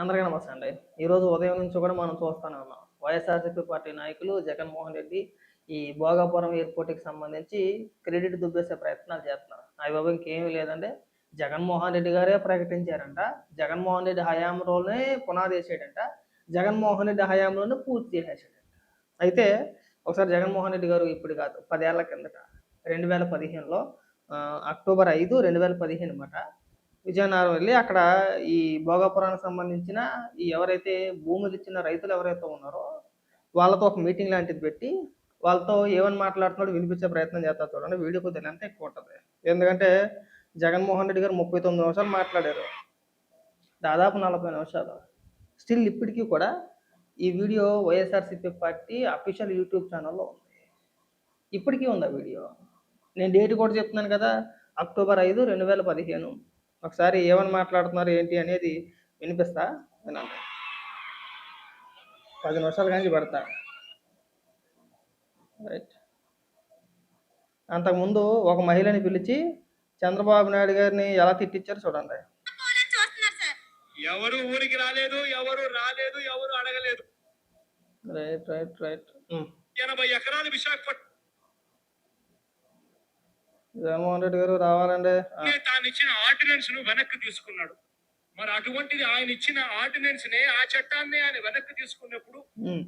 అందరికీ నమస్తే అండి. ఈరోజు ఉదయం నుంచి కూడా మనం చూస్తూనే ఉన్నాం. వైఎస్ఆర్‌సీపీ పార్టీ నాయకులు జగన్మోహన్ రెడ్డి ఈ భోగాపురం ఎయిర్‌పోర్ట్‌కి సంబంధించి క్రెడిట్ దుబ్బేసే ప్రయత్నాలు చేస్తున్నారు. అయ్యబాబోయ్! ఇంకేమీ లేదండి. జగన్మోహన్ రెడ్డి గారే ప్రకటించారంట. జగన్మోహన్ రెడ్డి హయాంలోనే పునాదేసాడంట. జగన్మోహన్ రెడ్డి హయాంలోనే పూర్తి చేసేసాడంట. అయితే ఒకసారి జగన్మోహన్ రెడ్డి గారు ఇప్పుడు కాదు 10 ఏళ్ల కిందట 2015లో అక్టోబర్ 5, 2015 మాట విజయనగరం వెళ్ళి అక్కడ ఈ భోగాపురానికి సంబంధించిన ఈ ఎవరైతే భూములు ఇచ్చిన రైతులు ఎవరైతే ఉన్నారో వాళ్ళతో ఒక మీటింగ్ లాంటిది పెట్టి వాళ్ళతో ఏమని మాట్లాడుతున్నాడో వినిపించే ప్రయత్నం చేస్తారు చూడండి. వీడియో కొద్దిగా లెంత్ ఎక్కువ ఉంటుంది. ఎందుకంటే జగన్మోహన్ రెడ్డి గారు 39 నిమిషాలు మాట్లాడారు. దాదాపు 40 నిమిషాలు. స్టిల్ ఇప్పటికీ కూడా ఈ video YSRCP party official YouTube ఛానల్లో ఉంది. ఇప్పటికీ ఉంది ఆ వీడియో. నేను డేట్ కూడా చెప్తున్నాను కదా, అక్టోబర్ 5, 2015. ఒకసారి ఏమని మాట్లాడుతున్నారు ఏంటి అనేది వినిపిస్తా వినండి. 10 నిమిషాలు కానీ పెడతా. రైట్. అంతకుముందు ఒక మహిళని పిలిచి చంద్రబాబు నాయుడు గారిని ఎలా తిట్టించారు చూడండి. ఎవరు ఊరికి రాలేదు, ఎవరు అడగలేదు. రైట్ రైట్ రైట్ 80 ఎకరాలు విశాఖపట్నం జగన్మోహన్ రెడ్డి గారు రావాలండి. తాను ఇచ్చిన ఆర్డినెన్స్ ను వెనక్కి తీసుకున్నాడు. మరి అటువంటిది ఆయన ఇచ్చిన ఆర్డినెన్స్ నే, ఆ చట్టాన్ని ఆయన వెనక్కి తీసుకున్నప్పుడు,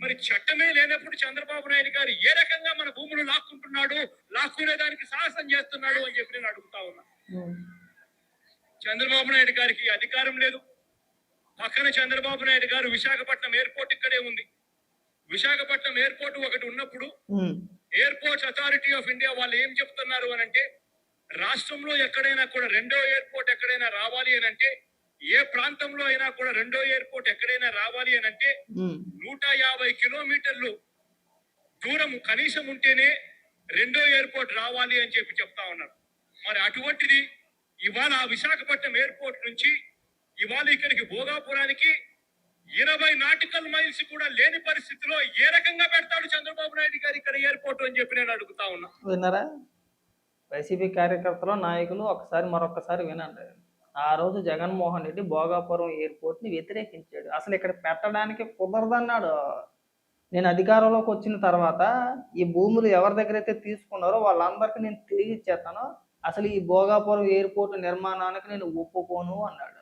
మరి చట్టమే లేనప్పుడు చంద్రబాబు నాయుడు గారు ఏ రకంగా మన భూములు లాక్కుంటున్నాడు, లాక్కునే దానికి సాహసం చేస్తున్నాడు అని చెప్పి నేను అడుగుతా ఉన్నా. చంద్రబాబు నాయుడు గారికి అధికారం లేదు. పక్కన చంద్రబాబు నాయుడు గారు విశాఖపట్నం ఎయిర్పోర్ట్ ఇక్కడే ఉంది. విశాఖపట్నం ఎయిర్పోర్ట్ ఒకటి ఉన్నప్పుడు ఎయిర్పోర్ట్స్ అథారిటీ ఆఫ్ ఇండియా వాళ్ళు ఏం చెప్తున్నారు అని అంటే, రాష్ట్రంలో ఎక్కడైనా కూడా రెండో ఎయిర్పోర్ట్ ఎక్కడైనా రావాలి అని అంటే, ఏ ప్రాంతంలో అయినా కూడా రెండో ఎయిర్పోర్ట్ ఎక్కడైనా రావాలి అని అంటే 150 కిలోమీటర్లు దూరం కనీసం ఉంటేనే రెండో ఎయిర్పోర్ట్ రావాలి అని చెప్పి చెప్తా ఉన్నారు. మరి అటువంటిది ఇవాళ విశాఖపట్నం ఎయిర్పోర్ట్ నుంచి ఇవాళ ఇక్కడికి భోగాపురానికి 20 నాటికల్ మైల్స్ కూడా లేని పరిస్థితిలో ఏ రకంగా పెడతాడు చంద్రబాబు నాయుడు గారు ఇక్కడ ఎయిర్పోర్ట్ అని చెప్పి నేను అడుగుతా ఉన్నా. విన్నారా? వైసీపీ కార్యకర్తలు, నాయకులు మరొకసారి వినండి. ఆ రోజు జగన్మోహన్ రెడ్డి భోగాపురం ఎయిర్పోర్ట్ ని వ్యతిరేకించాడు. అసలు ఇక్కడ పెట్టడానికి కుదరదన్నాడు. నేను అధికారంలోకి వచ్చిన తర్వాత ఈ భూములు ఎవరి దగ్గర అయితే తీసుకున్నారో వాళ్ళందరికీ నేను తిరిగి ఇచ్చేస్తాను. అసలు ఈ భోగాపురం ఎయిర్పోర్ట్ నిర్మాణానికి నేను ఒప్పుకోను అన్నాడు.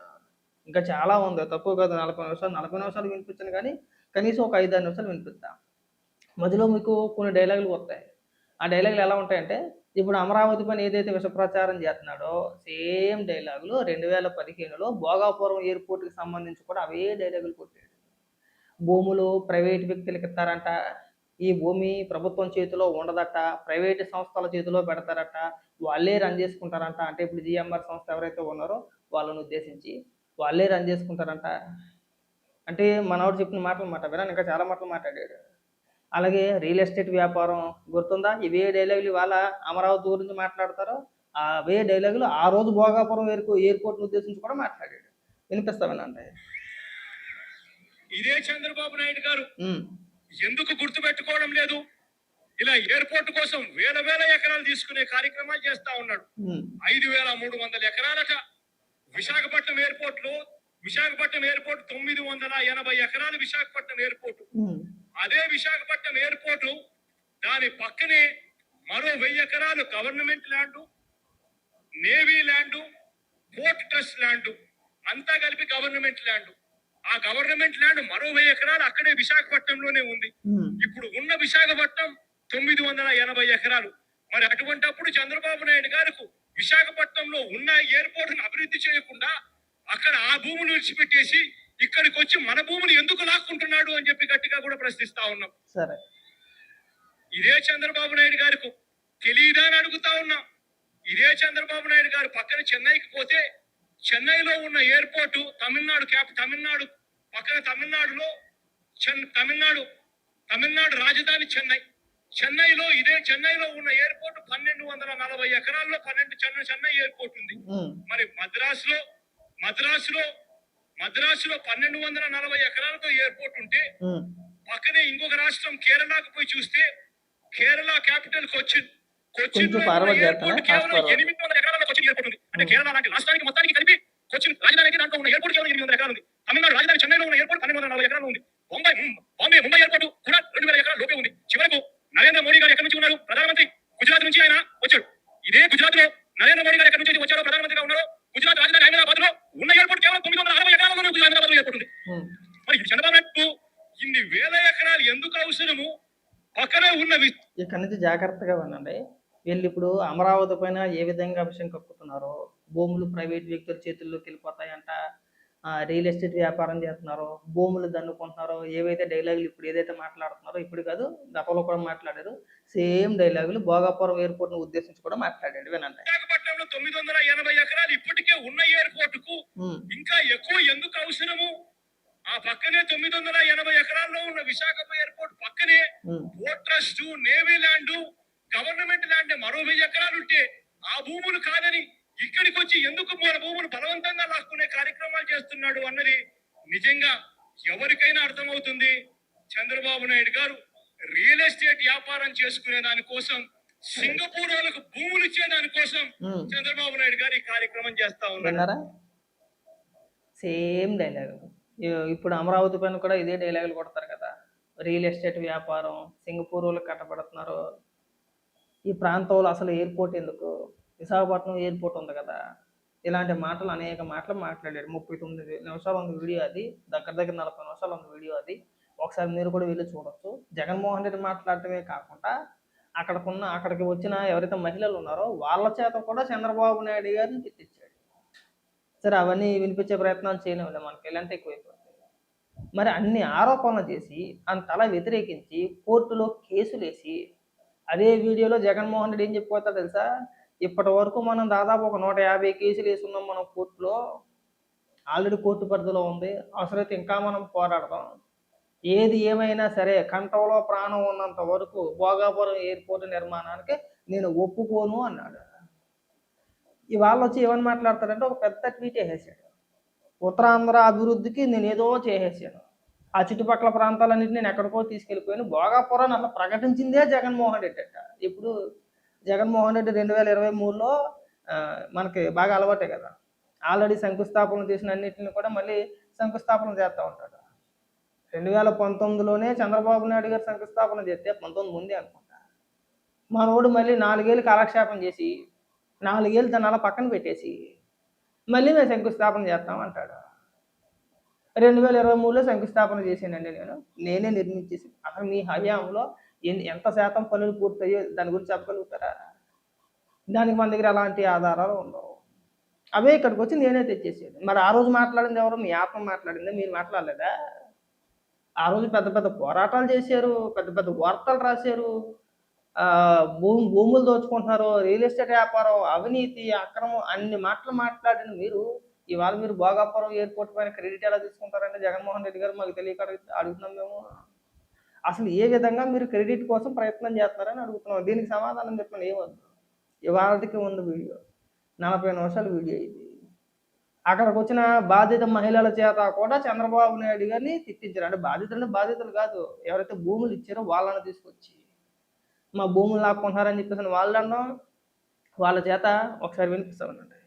ఇంకా చాలా ఉంది, తక్కువ కాదు. 40 నిమిషాలు వినిపించాను, కానీ కనీసం ఒక 5-6 నిమిషాలు వినిపిస్తా. మధ్యలో మీకు కొన్ని డైలాగులు వస్తాయి. ఆ డైలాగులు ఎలా ఉంటాయంటే, ఇప్పుడు అమరావతి పైన ఏదైతే విషప్రచారం చేస్తున్నాడో సేమ్ డైలాగులు 2015లో భోగాపురం ఎయిర్పోర్ట్కి సంబంధించి కూడా అవే డైలాగులు కొట్టాడు. భూములు ప్రైవేట్ వ్యక్తులకు ఇస్తారంట, ఈ భూమి ప్రభుత్వం చేతిలో ఉండదట, ప్రైవేటు సంస్థల చేతిలో పెడతారట, వాళ్ళే రన్ చేసుకుంటారంట. అంటే ఇప్పుడు జిఎంఆర్ సంస్థ ఎవరైతే ఉన్నారో వాళ్ళని ఉద్దేశించి వాళ్ళే రన్ చేసుకుంటారంట. అంటే మనవాడు చెప్పిన మాటలు మాట వినాను, ఇంకా చాలా మాటలు మాట్లాడాడు. అలాగే రియల్ ఎస్టేట్ వ్యాపారం గుర్తుందా? ఇవే డైలాగులు ఇవాళ అమరావతి గురించి మాట్లాడతారో అవే డైలాగులు ఆ రోజు భోగాపురం ఎయిర్పోర్ట్ ఉద్దేశించి కూడా మాట్లాడాడు. వినిపిస్తా వినండి. ఇదే చంద్రబాబు నాయుడు గారు ఎందుకు గుర్తు పెట్టుకోవడం లేదు? ఇలా ఎయిర్పోర్ట్ కోసం వేల ఎకరాలు తీసుకునే కార్యక్రమాలు చేస్తా ఉన్నాడు. 5,300 ఎకరాలట విశాఖపట్నం ఎయిర్పోర్ట్ 980 ఎకరాలు విశాఖపట్నం ఎయిర్పోర్ట్. అదే విశాఖపట్నం ఎయిర్పోర్టు దాని పక్కనే మరో 1000 ఎకరాలు government land, navy land, port trust land, అంతా కలిపి గవర్నమెంట్ ల్యాండ్. ఆ గవర్నమెంట్ ల్యాండ్ మరో 1000 ఎకరాలు అక్కడే విశాఖపట్నంలోనే ఉంది. ఇప్పుడు ఉన్న విశాఖపట్నం 980 ఎకరాలు. మరి అటువంటప్పుడు చంద్రబాబు నాయుడు గారికి విశాఖపట్నంలో ఉన్న ఎయిర్పోర్ట్ అభివృద్ధి చేయకుండా అక్కడ ఆ భూములు విడిచిపెట్టేసి ఇక్కడికి వచ్చి మన భూములు ఎందుకు లాక్కుంటున్నాడు అని చెప్పి గట్టిగా కూడా ప్రశ్నిస్తా ఉన్నాం. సరే, ఇదే చంద్రబాబు నాయుడు గారికి తెలియదా అని అడుగుతా ఉన్నాం. ఇదే చంద్రబాబు నాయుడు గారు పక్కన చెన్నైకి పోతే చెన్నైలో ఉన్న ఎయిర్పోర్టు తమిళనాడు పక్కన తమిళనాడు రాజధాని చెన్నైలో చెన్నైలో ఉన్న ఎయిర్పోర్ట్ 1240 ఎకరాల్లో చెన్నై ఎయిర్పోర్ట్ ఉంది. మరి మద్రాసులో 1240 ఎకరాలతో ఎయిర్పోర్ట్ ఉంటే పక్కనే ఇంకొక రాష్ట్రం కేరళకు పోయి చూస్తే కేరళ క్యాపిటల్ కొచ్చిన్ కేవలం 800 ఎకరాలకు కొచ్చిన్ ఎయిర్పోర్ట్ ఉంది. అంటే కేరళ లాంటి రాష్ట్రానికి మొత్తానికి కలిపి కొచ్చిన్ రాజధానికి దాంట్లో ఉన్న ఎయిర్పోర్ట్ కేవలం 800 ఎకరాలు ఉంది. తమిళనాడు రాజధాని చెన్నైలో ఎకరాలు ఉంది. ముంబై ఎయిర్పోర్ట్ కూడా 2000 ఎకరాల లోపే ఉంది. చివరకు నరేంద్ర మోడీ గారు ఎక్కడి నుంచి ఉన్నారు? ప్రధానమంత్రి. గుజరాత్ నుంచి ఆయన వచ్చాడు. ఇదే గుజరాత్ లో నరేంద్ర మోడీ గారు ఎక్కడి నుంచి వచ్చారో, ప్రధానమంత్రిగా ఉన్నారో, గుజరాత్ రాజధాని అహ్మదాబాద్ లో ఉన్న ఎయిర్పోర్ట్ కేవలం 960 ఎకరాలలోనే అహ్మదాబాద్ లో ఎయిర్పోర్ట్ ఉంది. మరి చంద్రబాబు నాయుడు ఇన్ని వేల ఎకరాలు ఎందుకు అవసరము? పక్కనే ఉన్న ఇక్కడ నుంచి జాగ్రత్తగా వినండి. వీళ్ళు ఇప్పుడు అమరావతి పైన ఏ విధంగా విషయం కక్కుతున్నారో, భూములు ప్రైవేట్ వ్యక్తుల చేతుల్లోకి వెళ్ళిపోతాయంట, రియల్ ఎస్టేట్ వ్యాపారం చేస్తున్నారు, భూములు దన్నుకుంటున్నారో, ఏవైతే డైలాగులు ఇప్పుడు ఏదైతే మాట్లాడుతున్నారో, ఇప్పుడు కాదు గతంలో కూడా మాట్లాడారు, సేమ్ డైలాగులు భోగాపురం ఎయిర్పోర్ట్ను ఉద్దేశించి కూడా మాట్లాడాడు. వినండి. విశాఖపట్నంలో 980 ఎకరాలు ఇప్పటికే ఉన్న ఎయిర్పోర్ట్ కు ఇంకా ఎక్కువ ఎందుకు అవసరము? ఆ పక్కనే 980 ఎకరాల్లో ఉన్న విశాఖ ఎయిర్పోర్ట్ పక్కనే port trust, navy land, government land మరో 1000 ఎకరాలు ఉంటే ఆ భూములు కాదని ఇక్కడికి వచ్చి ఎందుకు మన భూములు బలవంతంగా లాక్కునే కార్యక్రమాలు చేస్తున్నాడు అన్నది నిజంగా ఎవరికైనా అర్థమవుతుంది. చంద్రబాబు నాయుడు గారు రియల్ ఎస్టేట్ వ్యాపారం చేసుకునే దానికోసం, సింగపూర్ వాళ్ళకు భూములు ఇచ్చే దానికోసం చంద్రబాబు నాయుడు గారు ఈ కార్యక్రమం చేస్తా ఉన్నారు. Same dialogue. ఇప్పుడు అమరావతి పైన కూడా ఇదే డైలాగులు కొడతారు కదా. రియల్ ఎస్టేట్ వ్యాపారం, సింగపూర్ వాళ్ళు కట్టబడుతున్నారు, ఈ ప్రాంతంలో అసలు ఎయిర్పోర్ట్ ఎందుకు, విశాఖపట్నం ఎయిర్పోర్ట్ ఉంది కదా, ఇలాంటి మాటలు అనేక మాటలు మాట్లాడాడు. 39 నిమిషాలు ఉంది వీడియో, అది దగ్గర 40 నిమిషాలు ఉంది వీడియో. అది ఒకసారి మీరు కూడా వెళ్ళి చూడొచ్చు. జగన్మోహన్ రెడ్డి మాట్లాడటమే కాకుండా అక్కడికి వచ్చిన ఎవరైతే మహిళలు ఉన్నారో వాళ్ళ చేత కూడా చంద్రబాబు నాయుడు గారిని తిట్టించాడు. సరే, అవన్నీ వినిపించే ప్రయత్నాలు చేయలేము, మనకి ఇలాంటి ఎక్కువైపోతాయి. మరి అన్ని ఆరోపణలు చేసి అంతలా వ్యతిరేకించి కోర్టులో కేసులు వేసి, అదే వీడియోలో జగన్మోహన్ రెడ్డి ఏం చెప్పిపోతాడు తెలుసా? ఇప్పటి వరకు మనం దాదాపు ఒక 150 కేసులు వేసుకున్నాం మనం కోర్టులో, ఆల్రెడీ కోర్టు పరిధిలో ఉంది, అవసరమైతే ఇంకా మనం పోరాడదాం, ఏది ఏమైనా సరే కంఠంలో ప్రాణం ఉన్నంత వరకు భోగాపురం ఎయిర్పోర్ట్ నిర్మాణానికి నేను ఒప్పుకోను అన్నాడు. ఇవాళ వచ్చి ఏమని మాట్లాడతాడంటే ఒక పెద్ద ట్వీట్ వేసేసాడు, ఉత్తరాంధ్ర అభివృద్ధికి నేను ఏదో చేసేసాను, ఆ చుట్టుపక్కల ప్రాంతాలన్నింటినీ నేను ఎక్కడికో తీసుకెళ్ళిపోయాను, భోగాపురాన్ని అసలు ప్రకటించిందే జగన్మోహన్ రెడ్డి అట. ఇప్పుడు జగన్మోహన్ రెడ్డి 2023లో మనకి బాగా అలవాటే కదా, ఆల్రెడీ శంకుస్థాపన చేసిన అన్నింటిని కూడా మళ్ళీ శంకుస్థాపన చేస్తూ ఉంటాడు. 2019లోనే చంద్రబాబు నాయుడు గారు శంకుస్థాపన చేస్తే 19 ముందే అనుకుంటా, మనోడు మళ్ళీ 4 ఏళ్ళు కాలక్షేపం చేసి 4 ఏళ్ళు దాన్ని అలా పక్కన పెట్టేసి మళ్ళీ మేము శంకుస్థాపన చేస్తాం అంటాడు. 2023లో శంకుస్థాపన చేసానండి నేనే నిర్మించేసి. అసలు మీ హయాంలో ఎంత శాతం పనులు పూర్తయ్యో దాని గురించి చెప్పగలుగుతారా? దానికి మన దగ్గర అలాంటి ఆధారాలు ఉండవు. అవే ఇక్కడికి వచ్చి నేనే తెచ్చేసాను. మరి ఆ రోజు మాట్లాడింది ఎవరు? మీ ఆత్మ మాట్లాడిందా? మీరు మాట్లాడలేదా? ఆ రోజు పెద్ద పెద్ద పోరాటాలు చేశారు, పెద్ద పెద్ద వార్తలు రాశారు, భూములు దోచుకుంటున్నారు, రియల్ ఎస్టేట్ వ్యాపారం, అవినీతి, అక్రమం, అన్ని మాటలు మాట్లాడిన మీరు ఇవాళ మీరు భోగాపురం ఎయిర్పోర్ట్ పైన క్రెడిట్ ఎలా తీసుకుంటారంటే జగన్మోహన్ రెడ్డి గారు మాకు తెలియక అడుగుతున్నాం మేము. అసలు ఏ విధంగా మీరు క్రెడిట్ కోసం ప్రయత్నం చేస్తున్నారని అడుగుతున్నాం. దీనికి సమాధానం చెప్పండి. ఏమొద్దు, ఇవాళకి ఉంది వీడియో, 40 నిమిషాల వీడియో ఇది. అక్కడికి వచ్చిన బాధిత మహిళల చేత కూడా చంద్రబాబు నాయుడు గారిని తిట్టించారు. అంటే బాధితులు కాదు, ఎవరైతే భూములు ఇచ్చారో వాళ్ళని తీసుకొచ్చి మా భూములు లాక్కుంటున్నారని చెప్పేసి వాళ్ళను వాళ్ళ చేత ఒకసారి వినిపిస్తామనండి.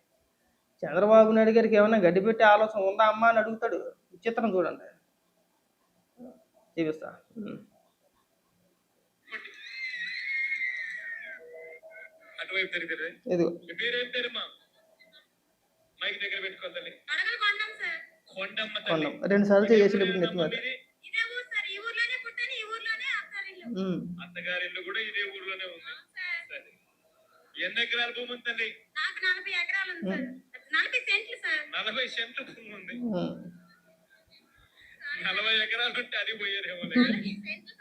చంద్రబాబు నాయుడు గారికి ఏమైనా గడ్డి పెట్టే ఆలోచన ఉందా అమ్మా అని అడుగుతాడు. విచిత్రం చూడండి, చూపిస్తా. ఇదిగో కొండం 2 సార్లు చేసి అత్తగారిల్లు కూడా ఇదే ఊర్లోనే ఉంది. ఎన్ని ఎకరాల భూమి ఉంది తల్లి? 40 ఎకరాలు ఉంది సార్. 40 సెంట్లు సార్. 40 సెంట్లు భూమి ఉంది. 40 ఎకరాలు ఉంటే అది పోయేదేమో.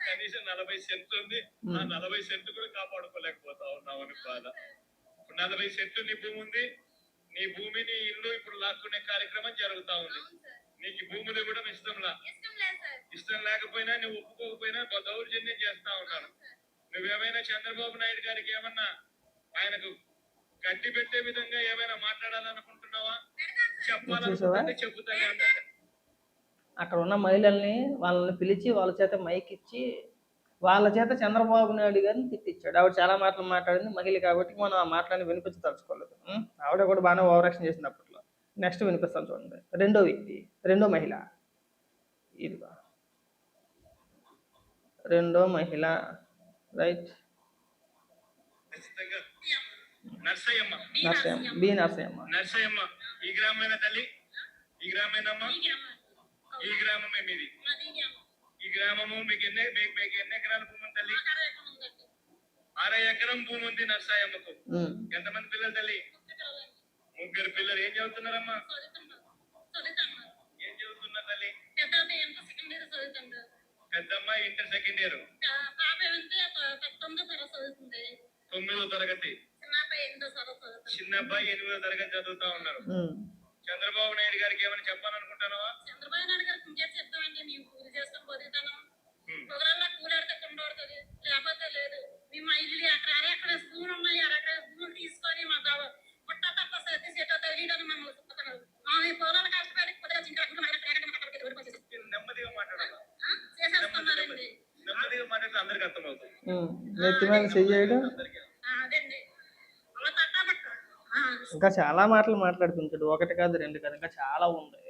కనీసం 40 సెంట్లు ఉంది. ఆ 40 సెంట్లు కూడా కాపాడుకోలేకపోతా ఉన్నావు అని బాధ. 40 సెంట్లు నీ భూమి ఉంది, నీ భూమిని ఇల్లు ఇప్పుడు లాక్కునే కార్యక్రమం జరుగుతా ఉంది. నీకు భూములు ఇవ్వడం ఇష్టం లేకపోయినా, నువ్వు ఒప్పుకోకపోయినా దౌర్జన్యం చేస్తా ఉన్నాను. నువ్వేమైనా చంద్రబాబు నాయుడు గారికి ఏమన్నా ఆయనకు కట్టి పెట్టే విధంగా ఏమైనా మాట్లాడాలనుకుంటున్నావా? చెప్పాలనుకుంటే చెబుతానే అన్నాడు. అక్కడ ఉన్న మహిళల్ని వాళ్ళని పిలిచి వాళ్ళ చేత మైక్ ఇచ్చి వాళ్ళ చేత చంద్రబాబు నాయుడు గారిని తిట్టించాడు. ఆవిడ చాలా మాటలు మాట్లాడింది, మహిళ కాబట్టి మనం ఆ మాటలని వినిపించదలుచుకోలేదు. ఆవిడ కూడా బాగానే ఓవరాక్షన్ చేసింది అప్పట్లో. నెక్స్ట్ వినిపిస్తాను చూడండి. రెండో వ్యక్తి, రెండో మహిళ, ఇదిగా రెండో మహిళ, రైట్. ఖచ్చితంగా నర్సయ్యమ్మ. బి నరసయ్యమ్మ. నర్సయ్యమ్మ ఈ గ్రామమైన తల్లి, ఈ గ్రామేనమ్మా, ఈ గ్రామమే మీది. ఈ గ్రామము మీకు ఎన్ని ఎకరాల భూమి ఉంది తల్లి? 6 ఎకరం భూమి ఉంది నర్సయ్యమ్మకు. ఎంతమంది పిల్లలు తల్లి? 3 పిల్లలు. ఏం చదువుతున్నారమ్మా? ఏం చదువుతున్నారు తల్లి? పెద్దమ్మాయి ఇంటర్ సెకండ్ ఇయర్, 9వ తరగతి. చిన్న అబ్బాయి 8వ తరగతి చదువుతా ఉన్నారు. చంద్రబాబు నాయుడు గారికి ఏమైనా చెప్పాలనుకుంటున్నావా? చంద్రబాబు నాయుడు గారికి ఇంకేం చెప్తామండి, మేము పూజ చేసుకొని పోతాను. పొగలన్నా కూలాడితే కొండడుతుంది, లేకపోతే లేదు. మేము మా ఇల్లు అక్కడ స్కూల్ ఉన్నాయి, అక్కడ స్కూల్ తీసుకొని మా పుట్ట తప్ప సర్ది చెట్టు తెలియడం మేము మా పొలాలు కష్టపడి కొద్దిగా నెమ్మదిగా మాట్లాడాలి. చేసేస్తున్నారండి. నెమ్మదిగా మాట్లాడితే అందరికి అర్థమవుతుంది. నెత్తి మీద చెయ్యడం. అదండి అలా తట్టబట్ట. ఇంకా చాలా మాటలు మాట్లాడుకుంటాడు, ఒకటి కాదు రెండు కాదు, ఇంకా చాలా ఉంది.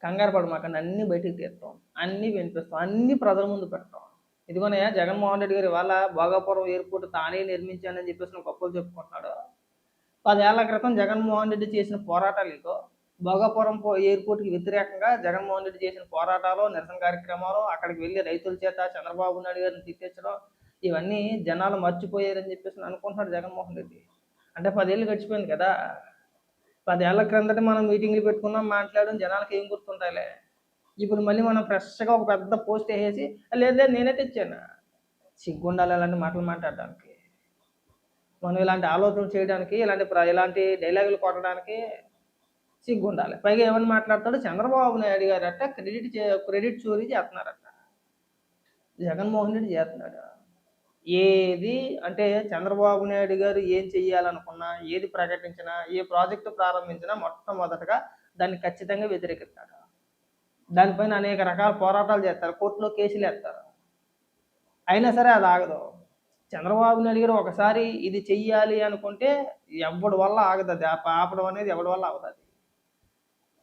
కంగారు పడమాకండి, అన్ని బయటికి తీస్తాం, అన్ని వినిపిస్తాం, అన్ని ప్రజల ముందు పెడతాం. ఇదిగోనయ్యా జగన్మోహన్ రెడ్డి గారు ఇవాళ భోగాపురం ఎయిర్పోర్ట్ తానే నిర్మించానని చెప్పేసి గొప్పలు చెప్పుకుంటున్నాడు. 10 ఏళ్ల క్రితం జగన్మోహన్ రెడ్డి చేసిన పోరాటాలు ఇదో. భోగాపురం ఎయిర్పోర్ట్కి వ్యతిరేకంగా జగన్మోహన్ రెడ్డి చేసిన పోరాటాలు, నిరసన కార్యక్రమాలు, అక్కడికి వెళ్ళి రైతుల చేత చంద్రబాబు నాయుడు గారిని తిట్టించడం, ఇవన్నీ జనాలు మర్చిపోయారని చెప్పేసి అనుకుంటున్నాడు జగన్మోహన్ రెడ్డి. అంటే 10 ఏళ్ళు గడిచిపోయింది కదా. 10 ఏళ్ల క్రిందట మనం మీటింగ్లు పెట్టుకున్నాం, మాట్లాడడం, జనాలకు ఏం గుర్తుంటాయిలే. ఇప్పుడు మళ్ళీ మనం ఫ్రెష్గా ఒక పెద్ద పోస్ట్ వేసేసి లేదు నేనే తెచ్చాను. సిగ్గుండాలి ఇలాంటి మాటలు మాట్లాడడానికి, మనం ఇలాంటి ఆలోచనలు చేయడానికి, ఇలాంటి డైలాగులు కొట్టడానికి సిగ్గుండాలి. పైగా ఏమని మాట్లాడతాడు, చంద్రబాబు నాయుడు గారు అట్ట క్రెడిట్ చోరీ చేస్తున్నారట, జగన్మోహన్ రెడ్డి చేస్తున్నాడు. ఏది అంటే చంద్రబాబు నాయుడు గారు ఏం చెయ్యాలనుకున్నా, ఏది ప్రకటించినా, ఏ ప్రాజెక్టు ప్రారంభించినా మొట్టమొదటగా దాన్ని ఖచ్చితంగా వ్యతిరేకిస్తాడు. దానిపైన అనేక రకాల పోరాటాలు చేస్తారు, కోర్టులో కేసులు వేస్తారు. అయినా సరే అది ఆగదు. చంద్రబాబు నాయుడు గారు ఒకసారి ఇది చెయ్యాలి అనుకుంటే ఎవడి వల్ల ఆగదు, అది ఆపడం అనేది ఎవడి వల్ల అవుతుంది.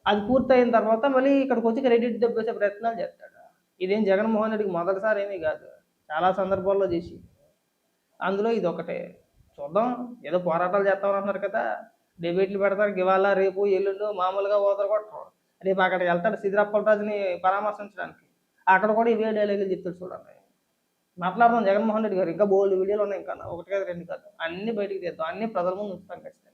అది పూర్తయిన తర్వాత మళ్ళీ ఇక్కడికి వచ్చి క్రెడిట్ దెబ్బేసే ప్రయత్నాలు చేస్తాడు. ఇదేం జగన్మోహన్ రెడ్డికి మొదటిసారి ఏమీ కాదు, చాలా సందర్భాల్లో చేసి. అందులో ఇది ఒకటే. చూద్దాం, ఏదో పోరాటాలు చేస్తామన్నారు కదా, డిబేట్లు పెడతారు ఇవాళ రేపు ఎల్లుండు, మామూలుగా ఓదరగొట్టరు. రేపు అక్కడికి వెళ్తాడు సిద్ధిరాప్పలరాజుని పరామర్శించడానికి, అక్కడ కూడా ఇవే డైలాగులు చెప్తాడు. చూడండి, మాట్లాడదాం జగన్మోహన్ రెడ్డి గారు, ఇంకా బోల్డ్ వీడియోలు ఉన్నాయి, ఇంకా ఒకటి కాదు రెండు కాదు, అన్ని బయటికి తీద్దాం, అన్ని ప్రజల ముందు ఉంచుతాం ఖచ్చితంగా.